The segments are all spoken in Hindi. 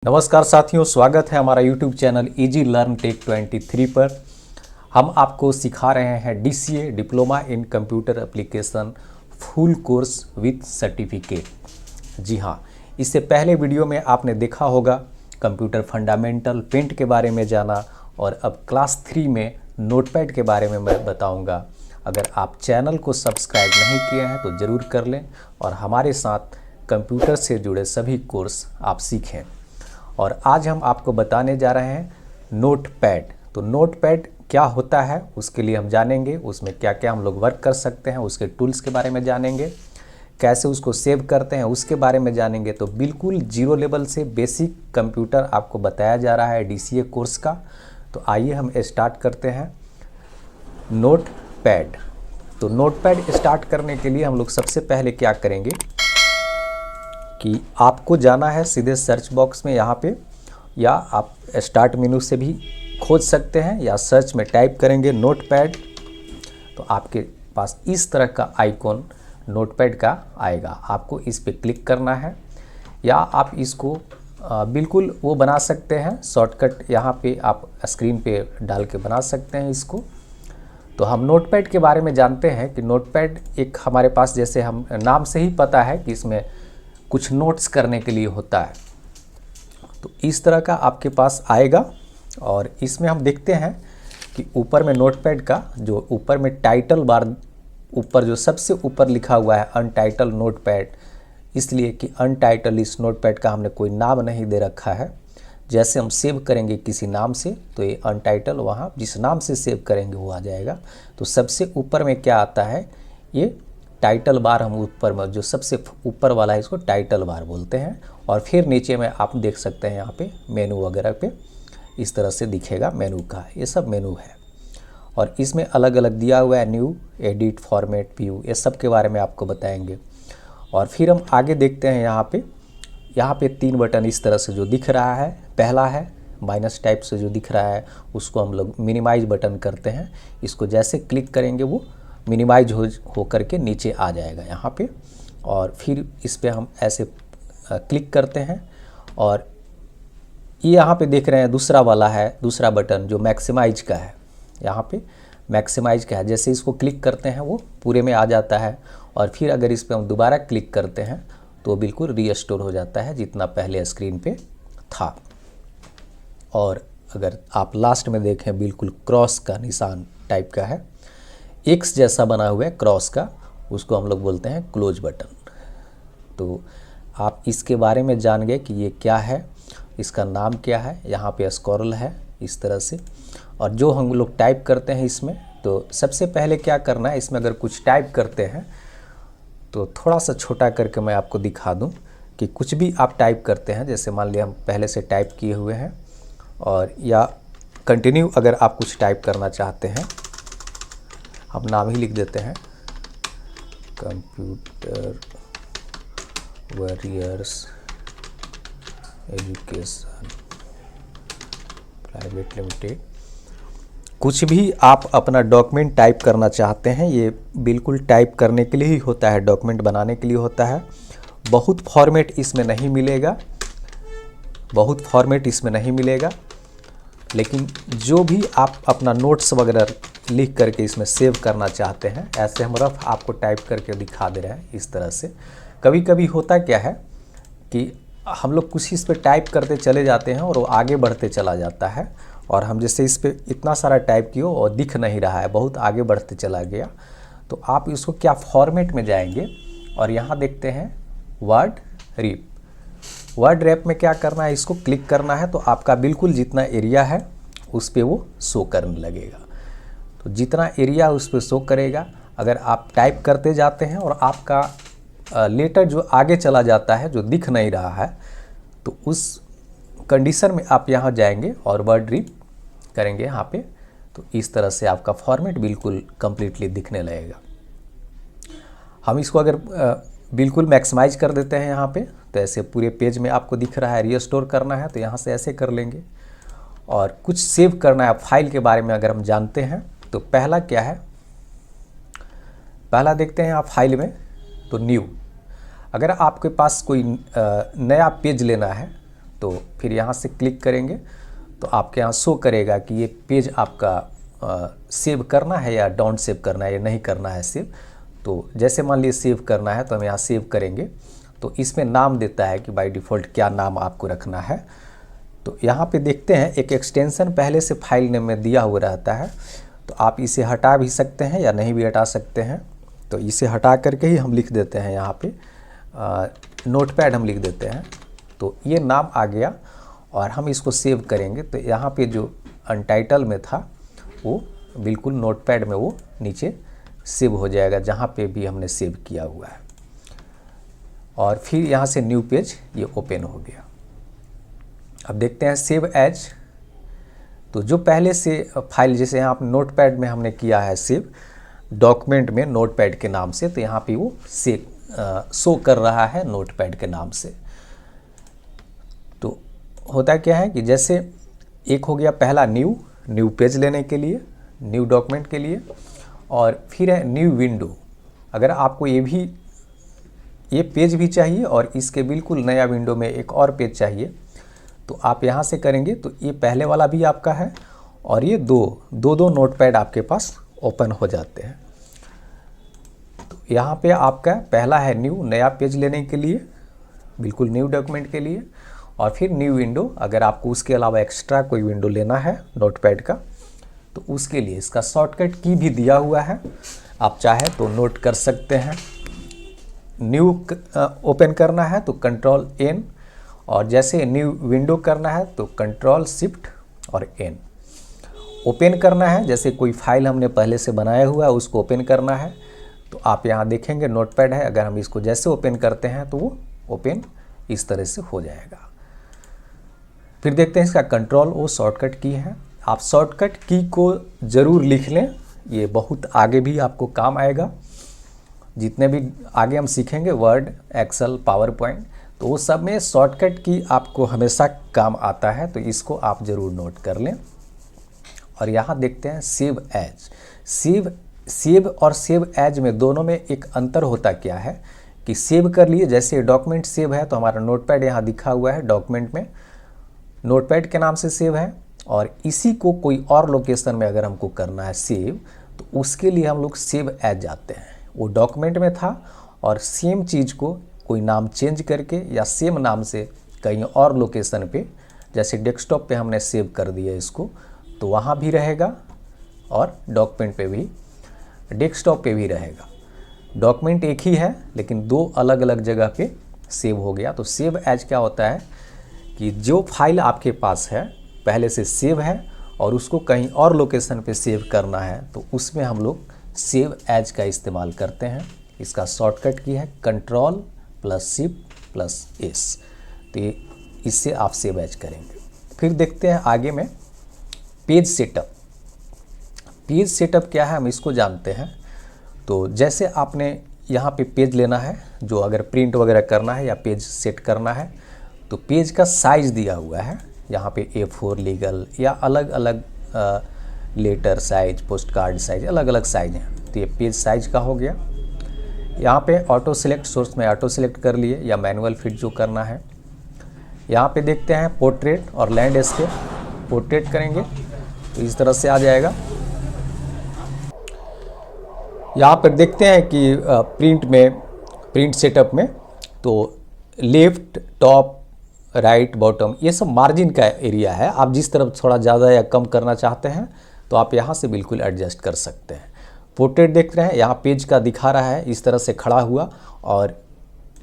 नमस्कार साथियों, स्वागत है हमारा YouTube channel easy learn tech 23 पर। हम आपको सिखा रहे हैं DCA diploma in computer application full course with certificate. जी हाँ, इससे पहले वीडियो में आपने देखा होगा कंप्यूटर फंडामेंटल, पेंट के बारे में जाना, और अब क्लास 3 में नोटपैड के बारे में मैं बताऊंगा। अगर आप चैनल को सब्सक्राइब नहीं किए हैं तो ज़रूर कर लें और हमारे साथ कंप्यूटर से जुड़े सभी कोर्स आप सीखें। और आज हम आपको बताने जा रहे हैं नोटपैड। तो नोटपैड क्या होता है उसके लिए हम जानेंगे, उसमें क्या क्या हम लोग वर्क कर सकते हैं, उसके टूल्स के बारे में जानेंगे, कैसे उसको सेव करते हैं उसके बारे में जानेंगे। तो बिल्कुल जीरो लेवल से बेसिक कंप्यूटर आपको बताया जा रहा है DCA कोर्स का। तो आइए हम स्टार्ट करते हैं नोटपैड। तो नोटपैड स्टार्ट करने के लिए हम लोग सबसे पहले क्या करेंगे कि आपको जाना है सीधे सर्च बॉक्स में यहाँ पे, या आप स्टार्ट मेनू से भी खोज सकते हैं, या सर्च में टाइप करेंगे नोटपैड तो आपके पास इस तरह का आइकॉन नोटपैड का आएगा। आपको इस पे क्लिक करना है, या आप इसको बिल्कुल वो बना सकते हैं शॉर्टकट, यहाँ पे आप स्क्रीन पे डाल के बना सकते हैं इसको। तो हम नोटपैड के बारे में जानते हैं कि नोटपैड एक हमारे पास, जैसे हम नाम से ही पता है कि इसमें कुछ नोट्स करने के लिए होता है। तो इस तरह का आपके पास आएगा, और इसमें हम देखते हैं कि ऊपर में नोटपैड का जो ऊपर में टाइटल बार, ऊपर जो सबसे ऊपर लिखा हुआ है अनटाइटल नोटपैड, इसलिए कि अनटाइटल इस नोटपैड का हमने कोई नाम नहीं दे रखा है। जैसे हम सेव करेंगे किसी नाम से तो ये अनटाइटल वहाँ जिस नाम से सेव करेंगे वो आ जाएगा। तो सबसे ऊपर में क्या आता है, ये टाइटल बार, हम ऊपर में जो सबसे ऊपर वाला है इसको टाइटल बार बोलते हैं। और फिर नीचे में आप देख सकते हैं यहाँ पे मेनू वगैरह पे इस तरह से दिखेगा मेनू का, ये सब मेनू है। और इसमें अलग अलग दिया हुआ है, न्यू, एडिट, फॉर्मेट, व्यू, ये सब के बारे में आपको बताएंगे। और फिर हम आगे देखते हैं यहाँ पे 3 बटन इस तरह से जो दिख रहा है। पहला है माइनस टाइप से जो दिख रहा है, उसको हम लोग मिनिमाइज बटन करते हैं। इसको जैसे क्लिक करेंगे वो मिनिमाइज हो करके नीचे आ जाएगा यहाँ पे। और फिर इस पे हम ऐसे क्लिक करते हैं, और ये यहाँ पे देख रहे हैं दूसरा वाला है, दूसरा बटन जो मैक्सिमाइज का है, यहाँ पे मैक्सिमाइज का है। जैसे इसको क्लिक करते हैं वो पूरे में आ जाता है, और फिर अगर इस पे हम दोबारा क्लिक करते हैं तो बिल्कुल रीस्टोर हो जाता है जितना पहले स्क्रीन पे था। और अगर आप लास्ट में देखें बिल्कुल क्रॉस का निशान टाइप का है, एक्स जैसा बना हुआ है क्रॉस का, उसको हम लोग बोलते हैं क्लोज बटन। तो आप इसके बारे में जान गए कि ये क्या है, इसका नाम क्या है। यहाँ पे स्क्रॉल है इस तरह से, और जो हम लोग टाइप करते हैं इसमें, तो सबसे पहले क्या करना है, इसमें अगर कुछ टाइप करते हैं तो थोड़ा सा छोटा करके मैं आपको दिखा दूँ कि कुछ भी आप टाइप करते हैं, जैसे मान लिया हम पहले से टाइप किए हुए हैं, और या कंटिन्यू अगर आप कुछ टाइप करना चाहते हैं, हम नाम ही लिख देते हैं computer warriors education private limited. कुछ भी आप अपना डॉक्यूमेंट टाइप करना चाहते हैं, ये बिल्कुल टाइप करने के लिए ही होता है, डॉक्यूमेंट बनाने के लिए होता है। बहुत फॉर्मेट इसमें नहीं मिलेगा, बहुत फॉर्मेट इसमें नहीं मिलेगा, लेकिन जो भी आप अपना नोट्स वगैरह लिख करके इसमें सेव करना चाहते हैं, ऐसे हम रफ आपको टाइप करके दिखा दे रहे हैं इस तरह से। कभी कभी होता क्या है कि हम लोग कुछ इस पे टाइप करते चले जाते हैं और वो आगे बढ़ते चला जाता है, और हम जैसे इस पे इतना सारा टाइप किए और दिख नहीं रहा है, बहुत आगे बढ़ते चला गया। तो आप इसको क्या फॉर्मेट में जाएंगे, और यहाँ देखते हैं वर्ड रिप। वर्ड रैप में क्या करना है, इसको क्लिक करना है, तो आपका बिल्कुल जितना एरिया है उस पर वो शो करने लगेगा। तो जितना एरिया उस पर शो करेगा, अगर आप टाइप करते जाते हैं और आपका लेटर जो आगे चला जाता है, जो दिख नहीं रहा है, तो उस कंडीशन में आप यहाँ जाएंगे और वर्ड रिप करेंगे यहाँ पे, तो इस तरह से आपका फॉर्मेट बिल्कुल कंप्लीटली दिखने लगेगा। हम इसको अगर बिल्कुल मैक्सिमाइज कर देते हैं यहाँ पे, तो ऐसे पूरे पेज में आपको दिख रहा है। रीस्टोर करना है तो यहाँ से ऐसे कर लेंगे, और कुछ सेव करना है फाइल के बारे में अगर हम जानते हैं, तो पहला क्या है, पहला देखते हैं आप फाइल में, तो न्यू। अगर आपके पास कोई नया पेज लेना है तो फिर यहाँ से क्लिक करेंगे तो आपके यहाँ शो करेगा कि ये पेज आपका सेव करना है या डोंट सेव करना है या नहीं करना है सेव। तो जैसे मान लीजिए सेव करना है तो हम यहाँ सेव करेंगे तो इसमें नाम देता है कि बाय डिफ़ॉल्ट क्या नाम आपको रखना है। तो यहाँ पे देखते हैं एक एक्सटेंशन पहले से फाइल नेम में दिया हुआ रहता है, तो आप इसे हटा भी सकते हैं या नहीं भी हटा सकते हैं। तो इसे हटा करके ही हम लिख देते हैं यहाँ पे नोटपैड हम लिख देते हैं, तो ये नाम आ गया और हम इसको सेव करेंगे तो यहाँ पे जो अनटाइटल में था वो बिल्कुल नोटपैड में वो नीचे सेव हो जाएगा जहाँ पे भी हमने सेव किया हुआ है। और फिर यहाँ से न्यू पेज ये ओपन हो गया। अब देखते हैं सेव एज। तो जो पहले से फाइल जैसे यहाँ पे नोटपैड में हमने किया है सेव डॉक्यूमेंट में नोटपैड के नाम से, तो यहाँ पे वो शो कर रहा है नोटपैड के नाम से। तो होता क्या है कि जैसे एक हो गया पहला न्यू पेज लेने के लिए, न्यू डॉक्यूमेंट के लिए, और फिर है न्यू विंडो। अगर आपको ये पेज भी चाहिए और इसके बिल्कुल नया विंडो में एक और पेज चाहिए तो आप यहाँ से करेंगे तो ये पहले वाला भी आपका है और ये दो नोटपैड आपके पास ओपन हो जाते हैं। तो यहाँ पे आपका पहला है न्यू, नया पेज लेने के लिए, बिल्कुल न्यू डॉक्यूमेंट के लिए, और फिर न्यू विंडो अगर आपको उसके अलावा एक्स्ट्रा कोई विंडो लेना है नोटपैड का तो उसके लिए इसका शॉर्टकट की भी दिया हुआ है, आप चाहे तो नोट कर सकते हैं। न्यू ओपन करना है तो कंट्रोल एन, और जैसे न्यू विंडो करना है तो कंट्रोल शिफ्ट और एन। ओपन करना है जैसे कोई फाइल हमने पहले से बनाया हुआ है उसको ओपन करना है तो आप यहाँ देखेंगे नोटपैड है, अगर हम इसको जैसे ओपन करते हैं तो वो ओपन इस तरह से हो जाएगा। फिर देखते हैं इसका कंट्रोल वो शॉर्टकट की है, आप शॉर्टकट की को ज़रूर लिख लें, ये बहुत आगे भी आपको काम आएगा। जितने भी आगे हम सीखेंगे वर्ड, एक्सेल, पावर पॉइंट, तो वो सब में शॉर्टकट की आपको हमेशा काम आता है, तो इसको आप ज़रूर नोट कर लें। और यहाँ देखते हैं सेव एज। सेव और सेव एज में दोनों में एक अंतर होता क्या है कि सेव कर लिए, जैसे डॉक्यूमेंट सेव है तो हमारा नोटपैड यहाँ दिखा हुआ है, डॉक्यूमेंट में नोटपैड के नाम से सेव है, और इसी को कोई और लोकेशन में अगर हमको करना है सेव तो उसके लिए हम लोग सेव एज जाते हैं। वो डॉक्यूमेंट में था और सेम चीज़ को कोई नाम चेंज करके या सेम नाम से कहीं और लोकेशन पे, जैसे डेस्कटॉप पे हमने सेव कर दिया इसको तो वहाँ भी रहेगा और डॉक्यूमेंट पे भी, डेस्कटॉप पे भी रहेगा। डॉक्यूमेंट एक ही है लेकिन दो अलग अलग जगह पे सेव हो गया। तो सेव एज क्या होता है कि जो फाइल आपके पास है पहले से सेव है और उसको कहीं और लोकेशन पे सेव करना है तो उसमें हम लोग सेव एज का इस्तेमाल करते हैं। इसका शॉर्टकट की है control plus shift plus S, तो इससे आप सेव एज करेंगे। फिर देखते हैं आगे में पेज सेटअप। पेज सेटअप क्या है हम इसको जानते हैं। तो जैसे आपने यहाँ पे पेज लेना है, जो अगर प्रिंट वगैरह करना है या पेज सेट करना है तो पेज का साइज़ दिया हुआ है यहाँ पे A4 लीगल या अलग अलग letter size, postcard size, अलग अलग साइज हैं। तो ये पेज साइज का हो गया। यहाँ पे ऑटो सिलेक्ट, सोर्स में ऑटो सिलेक्ट कर लिए या मैनुअल फिट जो करना है। यहाँ पे देखते हैं पोर्ट्रेट और लैंडस्केप। पोर्ट्रेट करेंगे तो इस तरह से आ जाएगा। यहाँ पर देखते हैं कि प्रिंट सेटअप में तो लेफ्ट, टॉप, राइट, बॉटम, ये सब मार्जिन का एरिया है। आप जिस तरफ थोड़ा ज़्यादा या कम करना चाहते हैं तो आप यहाँ से बिल्कुल एडजस्ट कर सकते हैं। पोर्ट्रेट देख रहे हैं, यहाँ पेज का दिखा रहा है इस तरह से खड़ा हुआ, और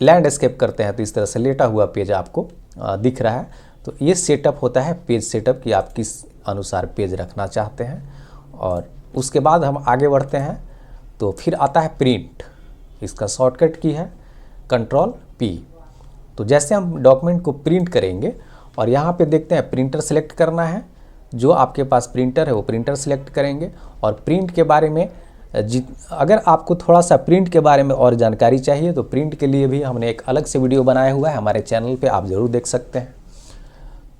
लैंडस्केप करते हैं तो इस तरह से लेटा हुआ पेज आपको दिख रहा है। तो ये सेटअप होता है पेज सेटअप कि आप किस अनुसार पेज रखना चाहते हैं। और उसके बाद हम आगे बढ़ते हैं तो फिर आता है प्रिंट। इसका शॉर्टकट की है कंट्रोल P। तो जैसे हम डॉक्यूमेंट को प्रिंट करेंगे और यहाँ पे देखते हैं प्रिंटर सेलेक्ट करना है, जो आपके पास प्रिंटर है वो प्रिंटर सेलेक्ट करेंगे। और प्रिंट के बारे में अगर आपको थोड़ा सा प्रिंट के बारे में और जानकारी चाहिए तो प्रिंट के लिए भी हमने एक अलग से वीडियो बनाया हुआ है हमारे चैनल पे, आप ज़रूर देख सकते हैं।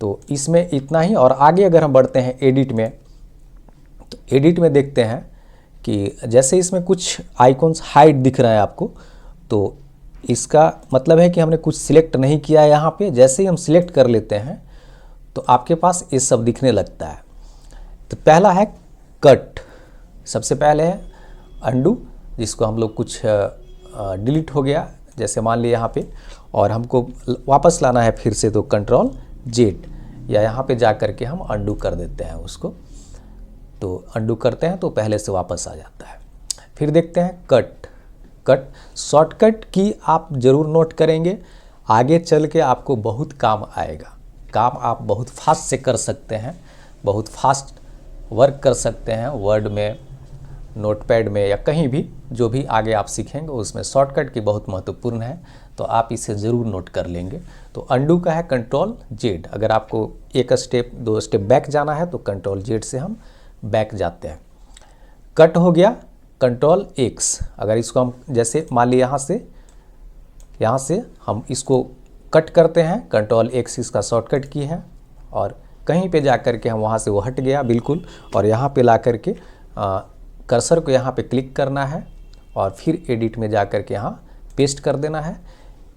तो इसमें इतना ही। और आगे अगर हम बढ़ते हैं एडिट में, तो एडिट में देखते हैं कि जैसे इसमें कुछ आइकॉन्स हाइड दिख रहे हैं आपको, तो इसका मतलब है कि हमने कुछ सिलेक्ट नहीं किया है यहाँ पे। जैसे ही हम सिलेक्ट कर लेते हैं तो आपके पास ये सब दिखने लगता है। तो पहला है कट, सबसे पहले है अंडू, जिसको हम लोग कुछ डिलीट हो गया जैसे मान लिया यहाँ पे, और हमको वापस लाना है फिर से, तो कंट्रोल जेड, या यहाँ पे जा कर के हम अंडू कर देते हैं उसको। तो अंडू करते हैं तो पहले से वापस आ जाता है। फिर देखते हैं कट शॉर्टकट की आप ज़रूर नोट करेंगे, आगे चल के आपको बहुत काम आएगा। काम आप बहुत फास्ट से कर सकते हैं, बहुत फास्ट वर्क कर सकते हैं वर्ड में, नोटपैड में, या कहीं भी जो भी आगे आप सीखेंगे उसमें शॉर्टकट की बहुत महत्वपूर्ण है। तो आप इसे ज़रूर नोट कर लेंगे। तो अंडू का है कंट्रोल जेड। अगर आपको एक स्टेप 2 स्टेप बैक जाना है तो कंट्रोल जेड से हम बैक जाते हैं। कट हो गया कंट्रोल एक्स। अगर इसको हम जैसे मान लीजिए यहाँ से हम इसको कट करते हैं, कंट्रोल एक्स इसका शॉर्टकट की है, और कहीं पे जा कर के हम वहाँ से वो हट गया बिल्कुल, और यहाँ पे ला कर के कर्सर को यहाँ पे क्लिक करना है और फिर एडिट में जा कर के यहाँ पेस्ट कर देना है,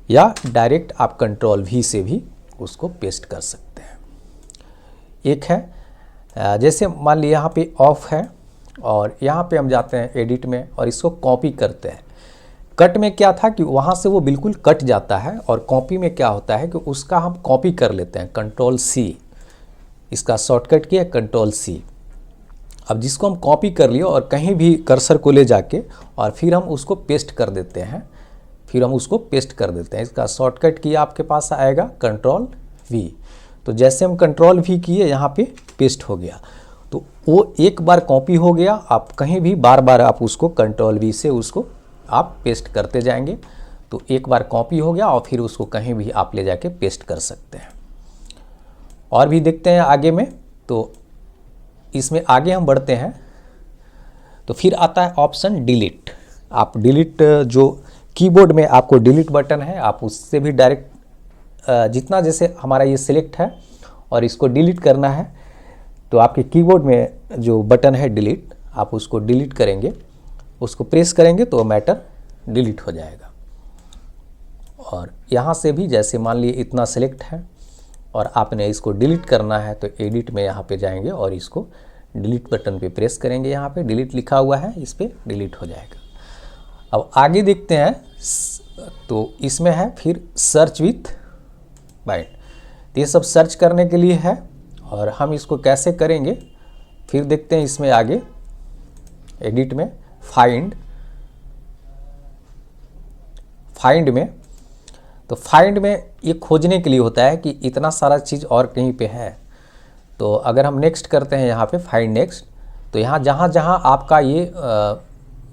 या डायरेक्ट आप कंट्रोल वी से भी उसको पेस्ट कर सकते हैं। एक है जैसे मान लीजिए यहाँ पे ऑफ है और यहाँ पे हम जाते हैं एडिट में और इसको कॉपी करते हैं। कट में क्या था कि वहाँ से वो बिल्कुल कट जाता है, और कॉपी में क्या होता है कि उसका हम कॉपी कर लेते हैं, कंट्रोल सी, इसका शॉर्टकट किया कंट्रोल सी। अब जिसको हम कॉपी कर लिए और कहीं भी कर्सर को ले जाके और फिर हम उसको पेस्ट कर देते हैं, इसका शॉर्टकट किया आपके पास आएगा कंट्रोल वी। तो जैसे हम कंट्रोल वी किए यहाँ पे पेस्ट हो गया, तो वो एक बार कॉपी हो गया। आप कहीं भी बार बार आप उसको कंट्रोल वी से उसको आप पेस्ट करते जाएंगे, तो एक बार कॉपी हो गया और फिर उसको कहीं भी आप ले जाके पेस्ट कर सकते हैं। और भी देखते हैं आगे में, तो इसमें आगे हम बढ़ते हैं तो फिर आता है ऑप्शन डिलीट। आप डिलीट, जो कीबोर्ड में आपको डिलीट बटन है, आप उससे भी डायरेक्ट जितना, जैसे हमारा ये सिलेक्ट है और इसको डिलीट करना है, तो आपके कीबोर्ड में जो बटन है डिलीट, आप उसको डिलीट करेंगे, उसको प्रेस करेंगे तो मैटर डिलीट हो जाएगा। और यहाँ से भी जैसे मान लिए इतना सिलेक्ट है और आपने इसको डिलीट करना है, तो एडिट में यहाँ पे जाएंगे और इसको डिलीट बटन पे प्रेस करेंगे, यहाँ पे डिलीट लिखा हुआ है, इस पर डिलीट हो जाएगा। अब आगे देखते हैं, तो इसमें है फिर सर्च विथ बाइंड। तो ये सब सर्च करने के लिए है, और हम इसको कैसे करेंगे फिर देखते हैं। इसमें आगे एडिट में फाइंड में, तो फाइंड में ये खोजने के लिए होता है कि इतना सारा चीज़ और कहीं पे है। तो अगर हम नेक्स्ट करते हैं यहाँ पे फाइंड नेक्स्ट, तो यहाँ जहाँ जहाँ आपका ये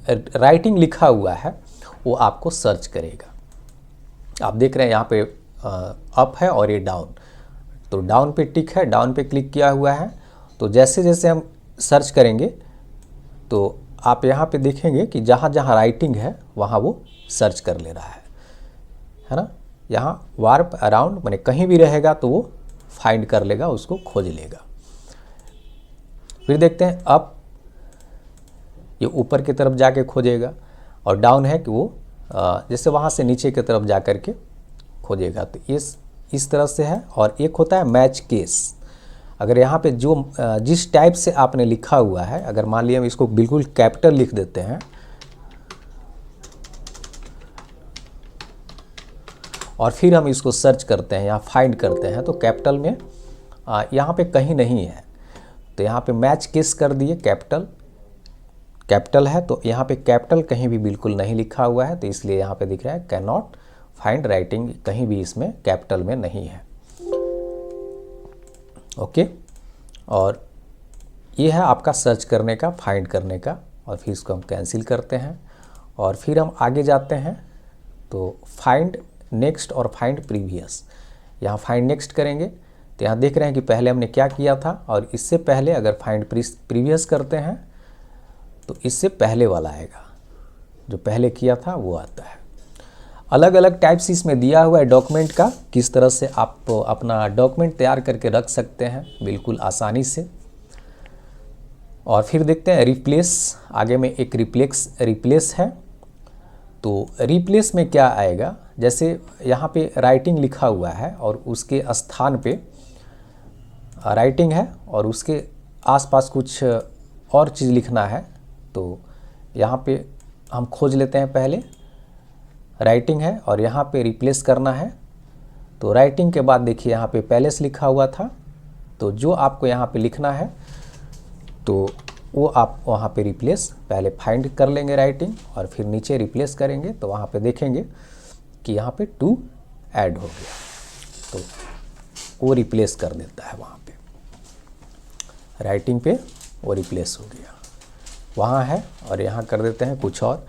राइटिंग लिखा हुआ है वो आपको सर्च करेगा। आप देख रहे हैं यहाँ पे अप है और ये डाउन, तो डाउन पे टिक है, डाउन पे क्लिक किया हुआ है। तो जैसे जैसे हम सर्च करेंगे तो आप यहाँ पे देखेंगे कि जहाँ जहाँ राइटिंग है वहाँ वो सर्च कर ले रहा है ना। यहाँ वार्प अराउंड माने कहीं भी रहेगा तो वो फाइंड कर लेगा, उसको खोज लेगा। फिर देखते हैं अप, ये ऊपर की तरफ जाके खोजेगा, और डाउन है कि वो जैसे वहाँ से नीचे की तरफ जा कर के खोजेगा। तो इस तरह से है। और एक होता है मैच केस। अगर यहाँ पे जो जिस टाइप से आपने लिखा हुआ है, अगर मान लिया हम इसको बिल्कुल कैपिटल लिख देते हैं और फिर हम इसको सर्च करते हैं या फाइंड करते हैं, तो कैपिटल में यहाँ पे कहीं नहीं है, तो यहाँ पे मैच केस कर दिए, कैपिटल है, तो यहाँ पे कैपिटल कहीं भी बिल्कुल नहीं लिखा हुआ है, तो इसलिए यहाँ पे दिख रहा है कैन नॉट फाइंड राइटिंग, कहीं भी इसमें कैपिटल में नहीं है। ओके, और ये है आपका सर्च करने का, फाइंड करने का, और फिर इसको हम कैंसिल करते हैं और फिर हम आगे जाते हैं। तो फाइंड नेक्स्ट और फाइंड प्रीवियस, यहाँ फाइंड नेक्स्ट करेंगे तो यहाँ देख रहे हैं कि पहले हमने क्या किया था, और इससे पहले अगर फाइंड प्रीवियस करते हैं तो इससे पहले वाला आएगा, जो पहले किया था वो आता है। अलग अलग टाइप्स इसमें दिया हुआ है डॉक्यूमेंट का, किस तरह से आप अपना डॉक्यूमेंट तैयार करके रख सकते हैं बिल्कुल आसानी से। और फिर देखते हैं रिप्लेस, आगे में एक रिप्लेस है, तो रिप्लेस में क्या आएगा, जैसे यहाँ पे राइटिंग लिखा हुआ है और उसके स्थान पे राइटिंग है और उसके आसपास कुछ और चीज़ लिखना है, तो यहाँ पे हम खोज लेते हैं। पहले राइटिंग है और यहाँ पे रिप्लेस करना है। तो राइटिंग के बाद देखिए यहाँ पे पैलेस लिखा हुआ था, तो जो आपको यहाँ पे लिखना है तो वो आप वहाँ पे रिप्लेस पहले फाइंड कर लेंगे राइटिंग और फिर नीचे रिप्लेस करेंगे, तो वहाँ पे देखेंगे कि यहाँ पे टू ऐड हो गया, तो वो रिप्लेस कर देता है। वहाँ पे राइटिंग पे वो रिप्लेस हो गया, वहाँ है। और यहाँ कर देते हैं कुछ और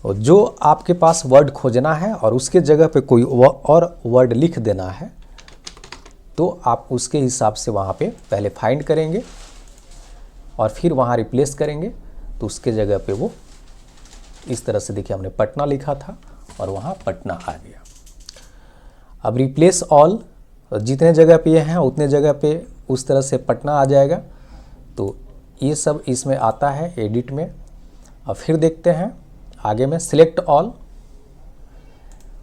जो आपके पास वर्ड खोजना है और उसके जगह पे कोई और वर्ड लिख देना है, तो आप उसके हिसाब से वहाँ पे पहले फाइंड करेंगे और फिर वहाँ रिप्लेस करेंगे, तो उसके जगह पे वो इस तरह से, देखिए हमने पटना लिखा था और वहाँ पटना आ गया। अब रिप्लेस ऑल, जितने जगह पे ये हैं उतने जगह पे उस तरह से पटना आ जाएगा। तो ये सब इसमें आता है एडिट में। अब फिर देखते हैं आगे में सिलेक्ट ऑल।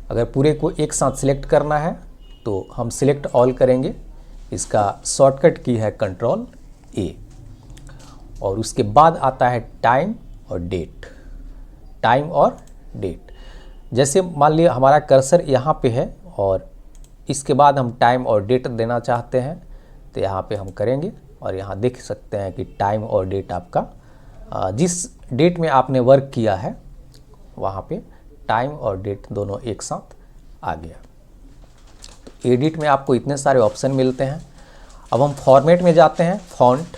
अगर पूरे को एक साथ सिलेक्ट करना है तो हम सिलेक्ट ऑल करेंगे। इसका शॉर्टकट की है कंट्रोल ए। और उसके बाद आता है टाइम और डेट। टाइम और डेट, जैसे मान लिया हमारा कर्सर यहाँ पे है और इसके बाद हम टाइम और डेट देना चाहते हैं, तो यहाँ पे हम करेंगे और यहाँ देख सकते हैं कि टाइम और डेट आपका जिस डेट में आपने वर्क किया है वहाँ पे टाइम और डेट दोनों एक साथ आ गया। तो एडिट में आपको इतने सारे ऑप्शन मिलते हैं। अब हम फॉर्मेट में जाते हैं। फॉन्ट,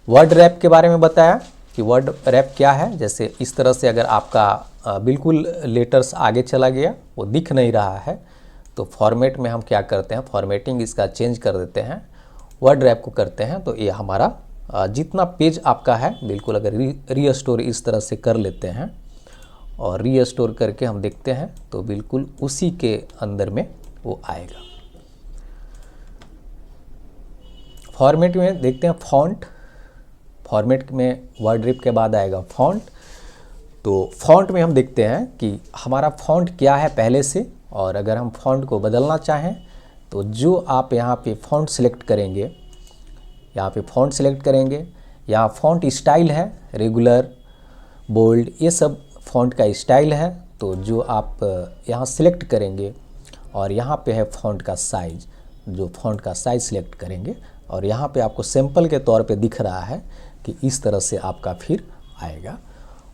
वर्ड रैप के बारे में बताया कि वर्ड रैप क्या है। जैसे इस तरह से अगर आपका बिल्कुल लेटर्स आगे चला गया, वो दिख नहीं रहा है, तो फॉर्मेट में हम क्या करते हैं, फॉर्मेटिंग इसका चेंज कर देते हैं, वर्ड रैप को करते हैं। तो ये हमारा जितना पेज आपका है बिल्कुल अगर रीस्टोर इस तरह से कर लेते हैं और रीस्टोर करके हम देखते हैं तो बिल्कुल उसी के अंदर में वो आएगा। फॉर्मेट में देखते हैं फॉन्ट। फॉर्मेट में वर्ड रैप के बाद आएगा फॉन्ट। तो फॉन्ट में हम देखते हैं कि हमारा फॉन्ट क्या है पहले से, और अगर हम फॉन्ट को बदलना चाहें तो जो आप यहाँ पे फॉन्ट सेलेक्ट करेंगे, यहाँ पे फॉन्ट सेलेक्ट करेंगे, यहाँ फॉन्ट स्टाइल है, रेगुलर, बोल्ड, ये सब फॉन्ट का स्टाइल है। तो जो आप यहाँ सेलेक्ट करेंगे और यहाँ पे है फॉन्ट का साइज, जो फॉन्ट का साइज सेलेक्ट करेंगे और यहाँ पे आपको सैंपल के तौर पे दिख रहा है कि इस तरह से आपका फिर आएगा।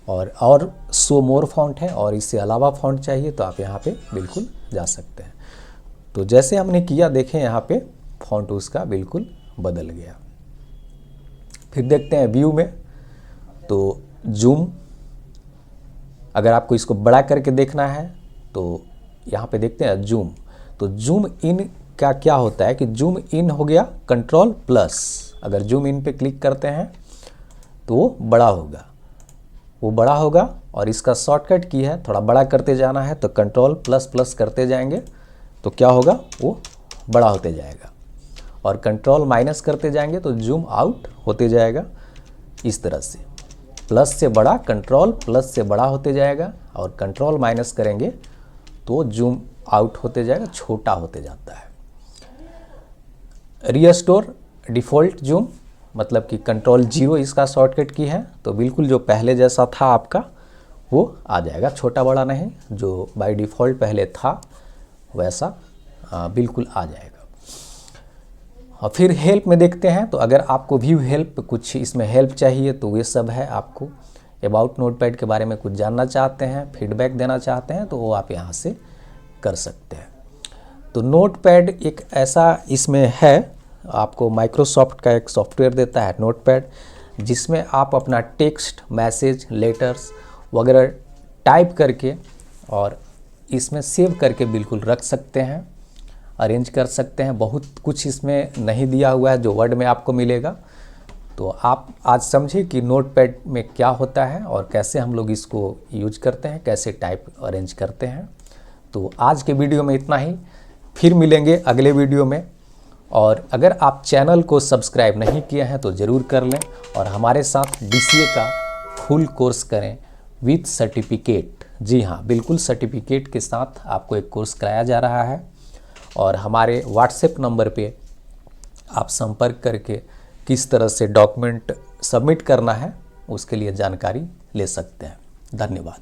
और शो मोर फॉन्ट है और इससे अलावा फॉन्ट चाहिए तो आप यहाँ पे बिल्कुल जा सकते हैं। तो जैसे हमने किया, देखें यहाँ पे फॉन्ट उसका बिल्कुल बदल गया। फिर देखते हैं व्यू में, तो जूम, अगर आपको इसको बड़ा करके देखना है तो यहाँ पे देखते हैं जूम। तो जूम इन का क्या होता है कि जूम इन हो गया कंट्रोल प्लस, अगर जूम इन पे क्लिक करते हैं तो वो बड़ा होगा, वो बड़ा होगा। और इसका शॉर्टकट की है, थोड़ा बड़ा करते जाना है तो कंट्रोल प्लस प्लस करते जाएंगे तो क्या होगा, वो बड़ा होते जाएगा। और कंट्रोल माइनस करते जाएंगे तो जूम आउट होते जाएगा। इस तरह से प्लस से बड़ा, कंट्रोल प्लस से बड़ा होते जाएगा और कंट्रोल माइनस करेंगे तो जूम आउट होते जाएगा, छोटा होते जाता है। रीस्टोर डिफ़ॉल्ट जूम, मतलब कि कंट्रोल 0 इसका शॉर्टकट की है, तो बिल्कुल जो पहले जैसा था आपका वो आ जाएगा, छोटा बड़ा नहीं, जो बाय डिफ़ॉल्ट पहले था वैसा बिल्कुल आ जाएगा। और फिर हेल्प में देखते हैं, तो अगर आपको व्यू हेल्प, कुछ इसमें हेल्प चाहिए तो ये सब है। आपको अबाउट नोटपैड के बारे में कुछ जानना चाहते हैं, फीडबैक देना चाहते हैं, तो वो आप यहाँ से कर सकते हैं। तो नोटपैड एक ऐसा इसमें है, आपको माइक्रोसॉफ्ट का एक सॉफ्टवेयर देता है नोटपैड, जिसमें आप अपना टेक्स्ट, मैसेज, लेटर्स वगैरह टाइप करके और इसमें सेव करके बिल्कुल रख सकते हैं, अरेंज कर सकते हैं। बहुत कुछ इसमें नहीं दिया हुआ है जो वर्ड में आपको मिलेगा। तो आप आज समझिए कि नोटपैड में क्या होता है और कैसे हम लोग इसको यूज करते हैं, कैसे टाइप अरेंज करते हैं। तो आज के वीडियो में इतना ही, फिर मिलेंगे अगले वीडियो में। और अगर आप चैनल को सब्सक्राइब नहीं किए हैं तो ज़रूर कर लें और हमारे साथ DCA का फुल कोर्स करें। With certificate. जी हाँ, बिल्कुल सर्टिफिकेट के साथ आपको एक कोर्स कराया जा रहा है और हमारे व्हाट्सएप नंबर पे आप संपर्क करके किस तरह से डॉक्यूमेंट सबमिट करना है उसके लिए जानकारी ले सकते हैं। धन्यवाद।